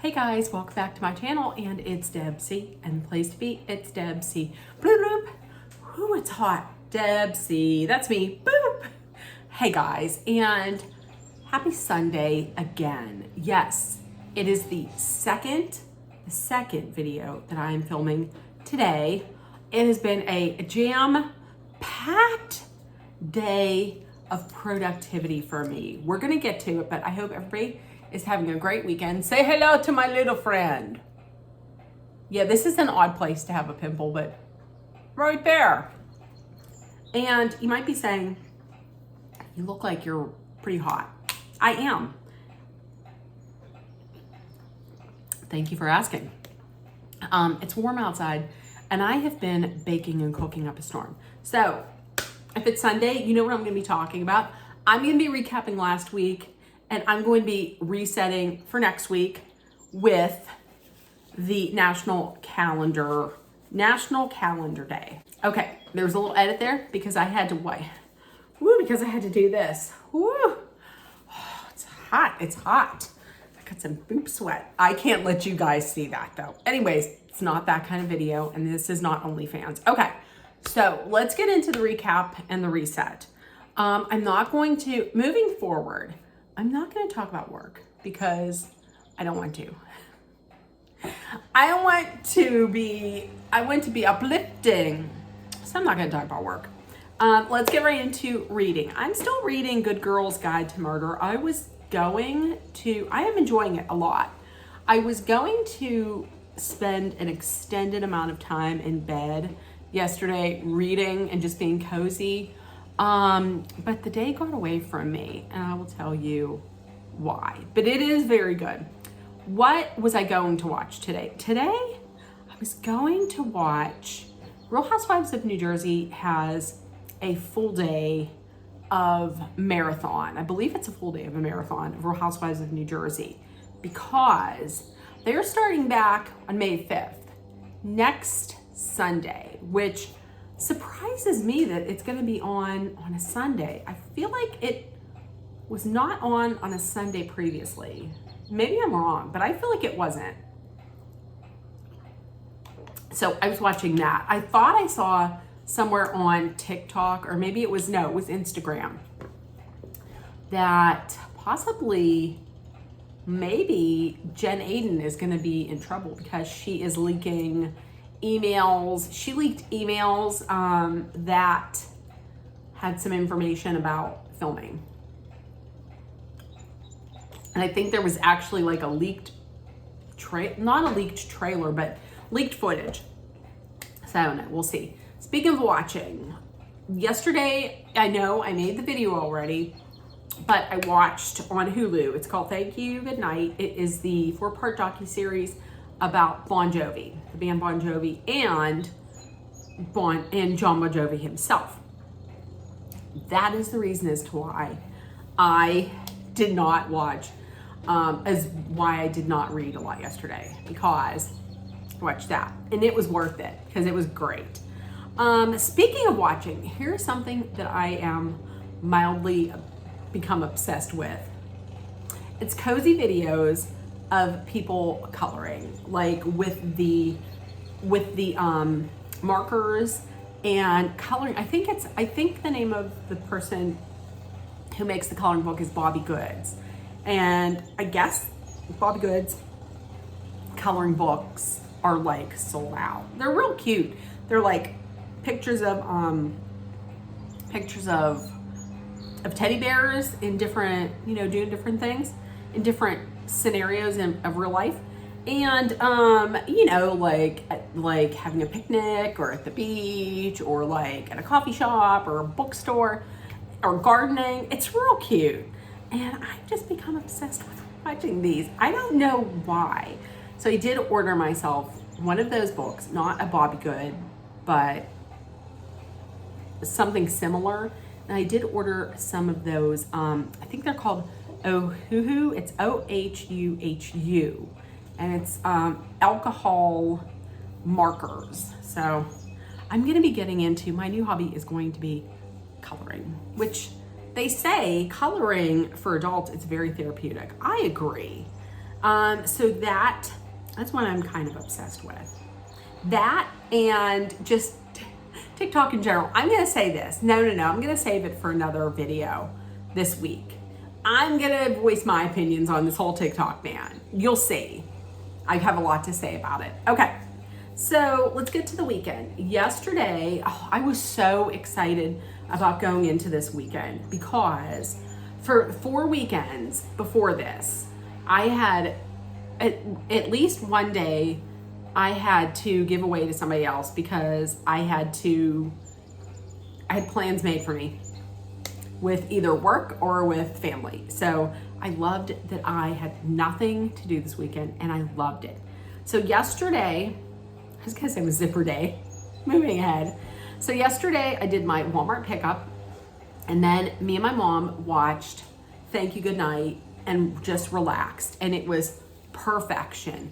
Hey guys, welcome back to my channel, and it's Debsy, and the place to be, it's Debsy. Bloop bloop. Ooh, it's hot. Debsy, that's me. Boop. Hey guys, and happy Sunday again. Yes, it is the second video that I am filming today. It has been a jam-packed day of productivity for me. We're gonna get to it, but I hope everybody is having a great weekend. Say hello to my little friend. Yeah, this is an odd place to have a pimple, but right there. And you might be saying, you look like you're pretty hot. I am. Thank you for asking. It's warm outside, and I have been baking and cooking up a storm. So if it's Sunday, you know what I'm gonna be talking about. I'm gonna be recapping last week, and I'm going to be resetting for next week with the National Calendar Day. Okay, there's a little edit there because I had to do this. Woo! Oh, it's hot, it's hot. I got some boob sweat. I can't let you guys see that though. Anyways, it's not that kind of video, and this is not OnlyFans. Okay, so let's get into the recap and the reset. Moving forward, I'm not going to talk about work because I don't want to. I want to be uplifting. So I'm not going to talk about work. Let's get right into reading. I'm still reading Good Girl's Guide to Murder. I am enjoying it a lot. I was going to spend an extended amount of time in bed yesterday reading and just being cozy. But the day got away from me, and I will tell you why. But it is very good. What was I going to watch today? Today, I was going to watch Real Housewives of New Jersey has a full day of marathon. I believe it's a full day of a marathon of Real Housewives of New Jersey because they're starting back on May 5th, next Sunday, which surprises me that it's going to be on a Sunday. I feel like it was not on a Sunday previously. Maybe I'm wrong, but I feel like it wasn't. So I was watching that. I thought I saw somewhere on TikTok, or maybe it was Instagram, that maybe Jen Aydin is going to be in trouble because she is leaking emails. She leaked emails that had some information about filming. And I think there was actually like a not a leaked trailer, but leaked footage. So I don't know, we'll see. Speaking of watching, yesterday, I know I made the video already, but I watched on Hulu. It's called Thank You, Good Night. It is the 4-part docuseries about Bon Jovi, the band Bon Jovi, and John Bon Jovi himself. That is the reason as to why I did not watch, why I did not read a lot yesterday, because I watched that, and it was worth it because it was great. Speaking of watching, here's something that I am mildly become obsessed with. It's cozy videos of people coloring, like with the markers and coloring. I think the name of the person who makes the coloring book is Bobby Goods, and I guess Bobby Goods coloring books are like sold out. They're real cute. They're like pictures of teddy bears in different, doing different things in different scenarios of real life, and like having a picnic or at the beach or like at a coffee shop or a bookstore or gardening. It's real cute, and I've just become obsessed with watching these. I don't know why. So I did order myself one of those books, not a Bobby Good, but something similar. And I did order some of those. I think they're called Ohuhu. It's OHUHU, and it's alcohol markers. So I'm going to be getting into, my new hobby is going to be coloring, which they say coloring for adults is very therapeutic. I agree. So that's what I'm kind of obsessed with. That and just TikTok in general. I'm gonna say this. No. I'm gonna save it for another video this week. I'm gonna voice my opinions on this whole TikTok ban. You'll see. I have a lot to say about it. Okay, so let's get to the weekend. Yesterday, I was so excited about going into this weekend because for 4 weekends before this, I had at least one day I had to give away to somebody else because I had plans made for me with either work or with family. So I loved that I had nothing to do this weekend, and I loved it. So yesterday, I was gonna say it was zipper day, moving ahead. So yesterday I did my Walmart pickup, and then me and my mom watched Thank You Goodnight and just relaxed, and it was perfection.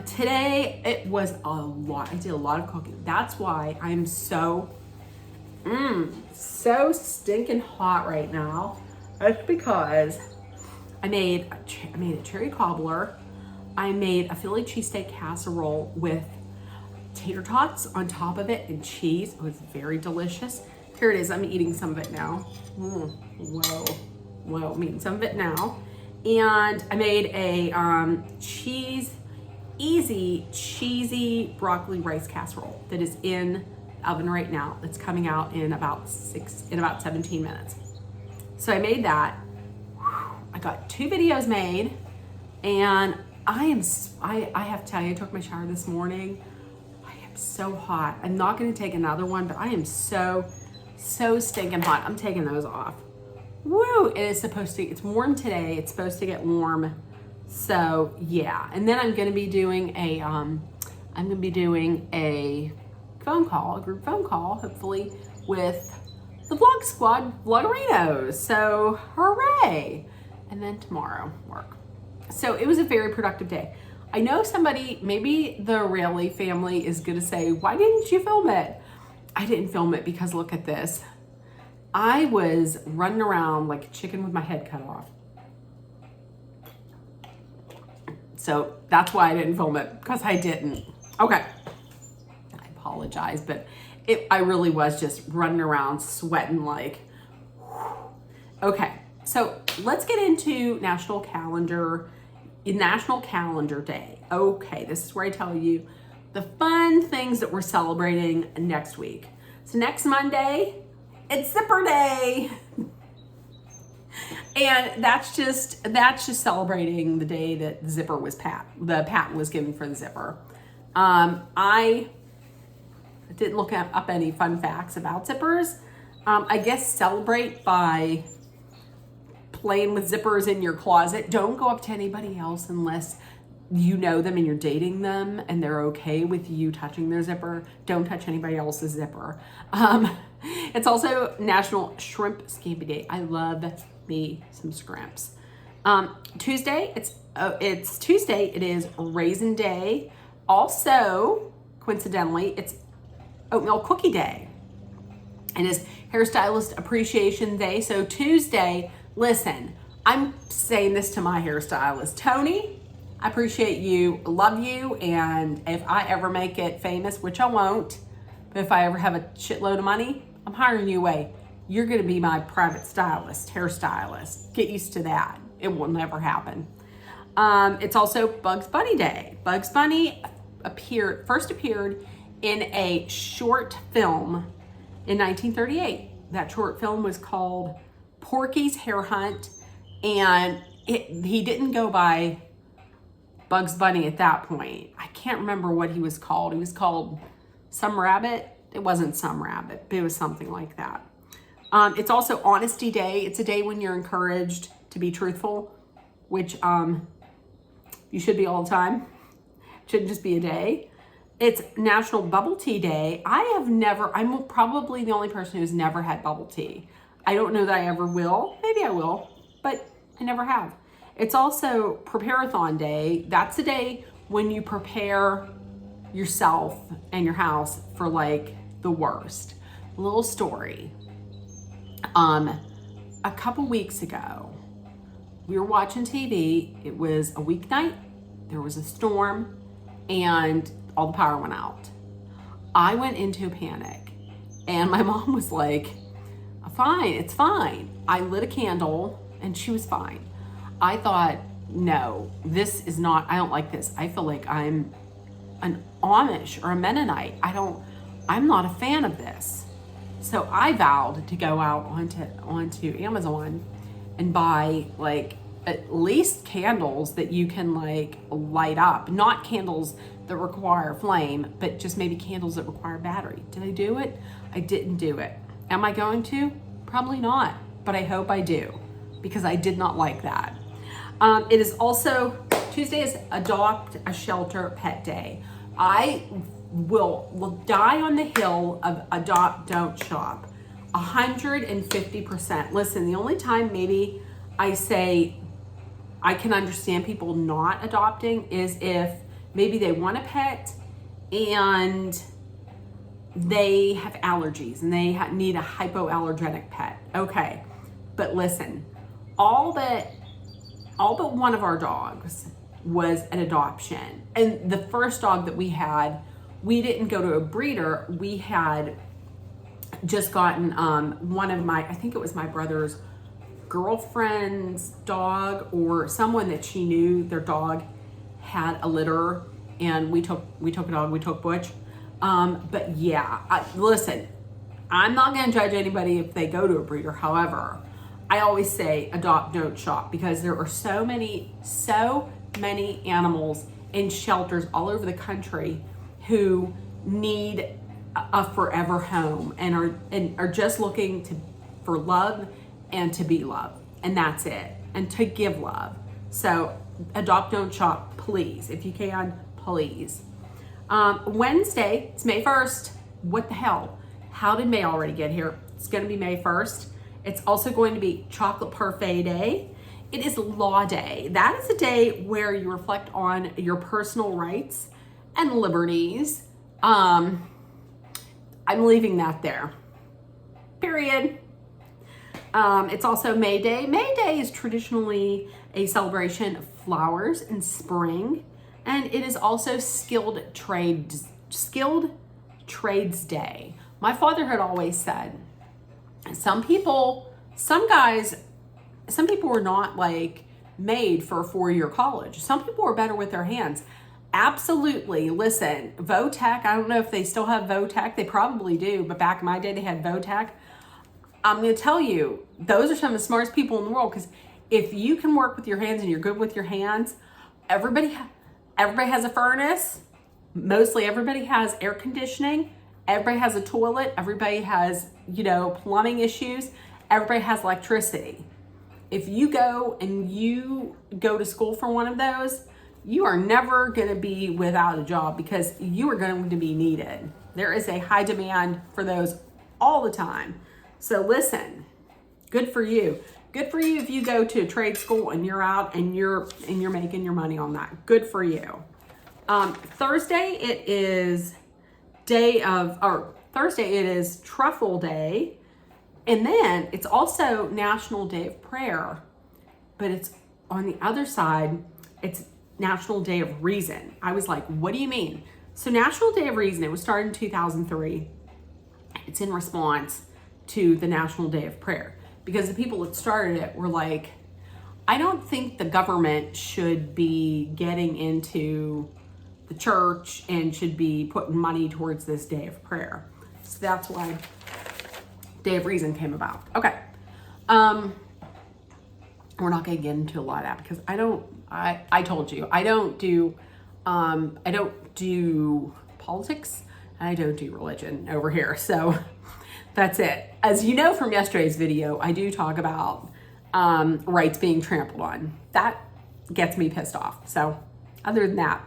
Today it was a lot. I did a lot of cooking. That's why I'm so stinking hot right now. That's because I made a cherry cobbler. I made a Philly cheesesteak casserole with tater tots on top of it and cheese. It was very delicious. Here it is. I'm eating some of it now. Whoa, I'm eating some of it now. And I made a cheesy broccoli rice casserole that is in the oven right now. It's coming out in about 17 minutes. So I made that. I got 2 videos made, and I have to tell you, I took my shower this morning. I am so hot. I'm not going to take another one, but I am so stinking hot. I'm taking those off. Woo! It's warm today. It's supposed to get warm. So yeah. And then I'm going to be doing a group phone call, hopefully with the Vlog Squad Vlogarinos. So hooray! And then tomorrow work. So it was a very productive day. I know somebody, maybe the Rayleigh family is going to say, why didn't you film it? I didn't film it because look at this. I was running around like a chicken with my head cut off. So that's why I didn't film it, because I didn't. Okay. I apologize, but I really was just running around sweating like, whew. Okay. So let's get into National Calendar Day. Okay, this is where I tell you the fun things that we're celebrating next week. So next Monday, it's Zipper Day. And that's just celebrating the day that the zipper was the patent was given for the zipper. I didn't look up any fun facts about zippers. I guess celebrate by playing with zippers in your closet. Don't go up to anybody else unless you know them and you're dating them and they're okay with you touching their zipper. Don't touch anybody else's zipper. It's also National Shrimp Scampi Day. I love me some scrimps. Tuesday, it's Tuesday. It is Raisin Day. Also, coincidentally, it's Oatmeal Cookie Day. It is Hairstylist Appreciation Day. So Tuesday, listen, I'm saying this to my hairstylist, Tony. I appreciate you, love you, and if I ever make it famous, which I won't, but if I ever have a shitload of money, I'm hiring you away. You're gonna be my private hairstylist. Get used to that. It will never happen. It's also Bugs Bunny Day. Bugs Bunny first appeared in a short film in 1938. That short film was called Porky's Hare Hunt, and he didn't go by Bugs Bunny at that point. I can't remember what he was called. He was called Some Rabbit. It wasn't Some Rabbit, but it was something like that. It's also Honesty Day. It's a day when you're encouraged to be truthful, which you should be all the time. It shouldn't just be a day. It's National Bubble Tea Day. I'm probably the only person who's never had bubble tea. I don't know that I ever will. Maybe I will, but I never have. It's also Prepare-a-thon Day. That's a day when you prepare yourself and your house for like the worst. A little story. A couple weeks ago, we were watching TV. It was a weeknight. There was a storm and all the power went out. I went into a panic and my mom was like, fine, it's fine. I lit a candle and she was fine. I thought, no, this is not, I don't like this. I feel like I'm an Amish or a Mennonite. I'm not a fan of this. So I vowed to go out onto Amazon and buy like at least candles that you can like light up. Not candles that require flame, but just maybe candles that require battery. Did I do it? I didn't do it. Am I going to? Probably not, but I hope I do because I did not like that. It is also, Tuesday is Adopt a Shelter Pet Day. I will die on the hill of adopt, don't shop. 150%. Listen, the only time maybe I say I can understand people not adopting is if maybe they want a pet and they have allergies and they need a hypoallergenic pet. Okay, but listen, all but one of our dogs was an adoption. And the first dog that we had, we didn't go to a breeder. We had just gotten one of my, I think it was my brother's girlfriend's dog or someone that she knew, their dog had a litter, and we took a dog, we took Butch. But yeah, listen, I'm not gonna judge anybody if they go to a breeder. However, I always say adopt, don't shop, because there are so many animals in shelters all over the country who need a forever home and are just looking for love and to be loved, and that's it, and to give love. So adopt, don't shop, please, if you can, please. Wednesday, it's May 1st. What the hell? How did May already get here? It's going to be May 1st. It's also going to be Chocolate Parfait Day. It is Law Day. That is a day where you reflect on your personal rights and liberties. I'm leaving that there. Period. It's also May Day. May Day is traditionally a celebration of flowers in spring, and it is also Skilled Trades Day. My father had always said, some people were not like made for a 4-year college. Some people are better with their hands. Absolutely. Listen, Votech, I don't know if they still have Votech. They probably do, but back in my day, they had Votech. I'm going to tell you, those are some of the smartest people in the world, because if you can work with your hands and you're good with your hands, everybody has a furnace. Mostly everybody has air conditioning. Everybody has a toilet. Everybody has, plumbing issues. Everybody has electricity. If you go to school for one of those, you are never going to be without a job, because you are going to be needed. There is a high demand for those all the time. So listen, good for you. Good for you if you go to a trade school and you're out and you're making your money on that. Good for you. Thursday it is Truffle Day, and then it's also National Day of Prayer, but it's on the other side, it's National Day of Reason. I was like, what do you mean? So National Day of Reason, it was started in 2003. It's in response to the National Day of Prayer, because the people that started it were like, I don't think the government should be getting into the church and should be putting money towards this day of prayer. So that's why Day of Reason came about. Okay. We're not going to get into a lot of that, because I told you, I don't do politics, and I don't do religion over here. So that's it. As you know from yesterday's video, I do talk about rights being trampled on. That gets me pissed off. So other than that,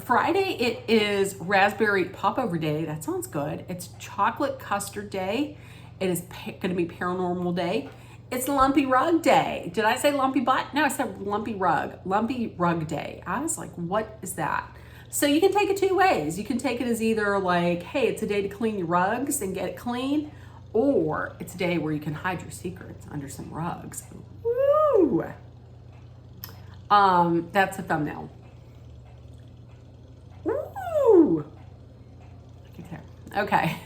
Friday, it is Raspberry Popover Day. That sounds good. It's Chocolate Custard Day. It is going to be Paranormal Day. It's Lumpy Rug Day. Did I say lumpy butt? No, I said lumpy rug. Lumpy Rug Day. I was like, what is that? So you can take it two ways. You can take it as either like, hey, it's a day to clean your rugs and get it clean, or it's a day where you can hide your secrets under some rugs. Woo! That's a thumbnail. Ooh. Okay.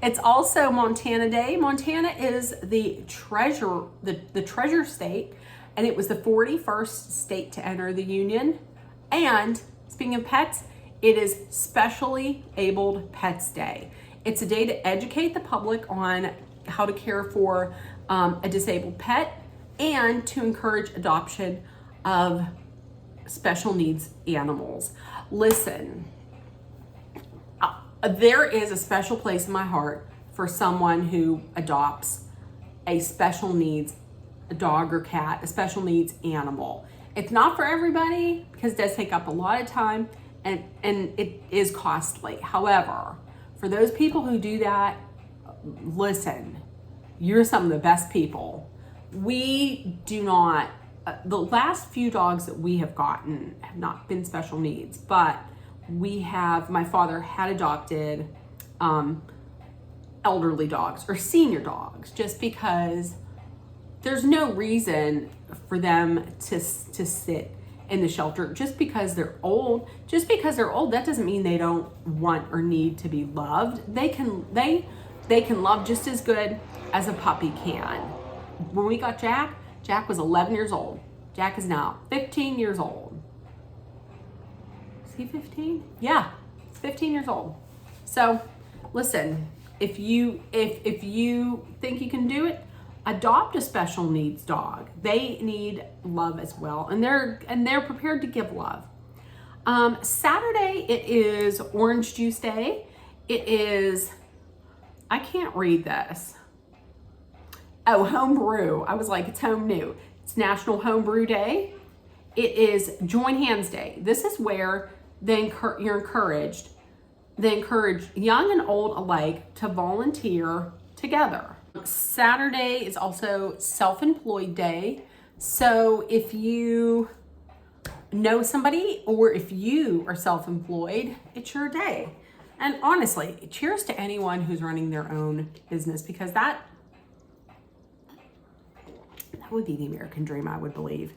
It's also Montana Day. Montana is the treasure state, and it was the 41st state to enter the Union. And speaking of pets, it is Specially Abled Pets Day. It's a day to educate the public on how to care for a disabled pet and to encourage adoption of special needs animals. Listen, there is a special place in my heart for someone who adopts a special needs dog or cat, a special needs animal. It's not for everybody because it does take up a lot of time and it is costly. However, for those people who do that, listen, you're some of the best people. We do not, the last few dogs that we have gotten have not been special needs, but my father had adopted elderly dogs or senior dogs just because there's no reason for them to sit in the shelter just because they're old. Just because they're old, that doesn't mean they don't want or need to be loved. They can love just as good as a puppy can. When we got Jack was 11 years old. Jack is now 15 years old. Is he 15? Yeah, he's 15 years old. So listen, if you think you can do it, adopt a special needs dog. They need love as well, and they're prepared to give love. Saturday, it is Orange Juice Day. It is, I can't read this. Oh, home brew. I was like, it's home new. It's National Homebrew Day. It is Join Hands Day. This is where they encourage young and old alike to volunteer together. Saturday is also Self-Employed Day. So if you know somebody or if you are self-employed, it's your day. And honestly, cheers to anyone who's running their own business because that would be the American dream, I would believe.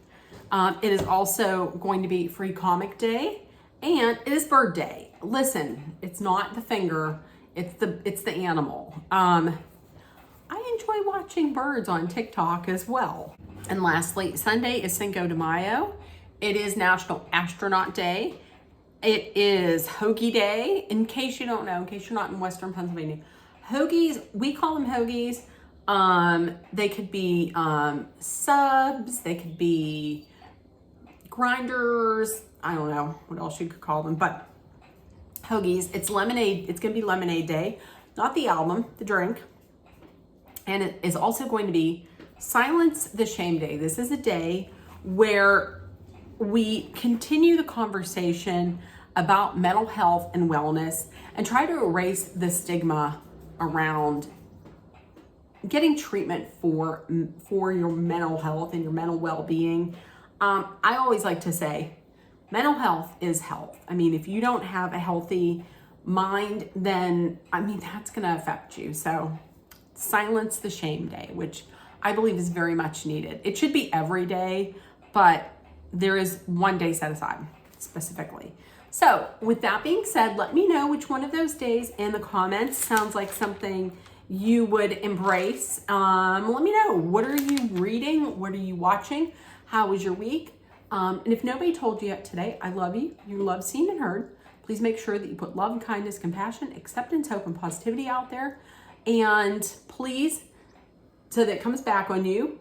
It is also going to be Free Comic Day and it is Bird Day. Listen, it's not the finger, it's the animal. I enjoy watching birds on TikTok as well. And lastly, Sunday is Cinco de Mayo. It is National Astronaut Day. It is Hoagie Day. In case you don't know, in case you're not in Western Pennsylvania, hoagies, we call them hoagies. They could be subs, they could be grinders. I don't know what else you could call them, but hoagies. It's lemonade. It's going to be Lemonade Day, not the album, the drink. And it is also going to be Silence the Shame Day. This is a day where we continue the conversation about mental health and wellness and try to erase the stigma around getting treatment for your mental health and your mental well-being. I always like to say, mental health is health. I mean, if you don't have a healthy mind, then, I mean, that's going to affect you. So Silence the Shame Day, which I believe is very much needed. It should be every day, but there is one day set aside specifically. So with that being said, let me know which one of those days in the comments sounds like something you would embrace. Let me know, what are you reading? What are you watching? How was your week? And if nobody told you yet today, I love you. You love seen and heard. Please make sure that you put love and kindness, compassion, acceptance, hope, and positivity out there. And please, so that it comes back on you,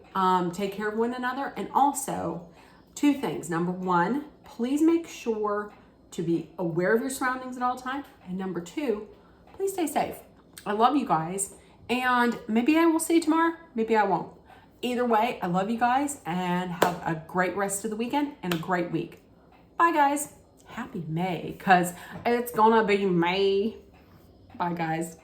take care of one another. And also, two things. Number one, please make sure to be aware of your surroundings at all times. And number two, please stay safe. I love you guys. And maybe I will see you tomorrow. Maybe I won't. Either way, I love you guys and have a great rest of the weekend and a great week. Bye, guys. Happy May, because it's gonna be May. Bye, guys.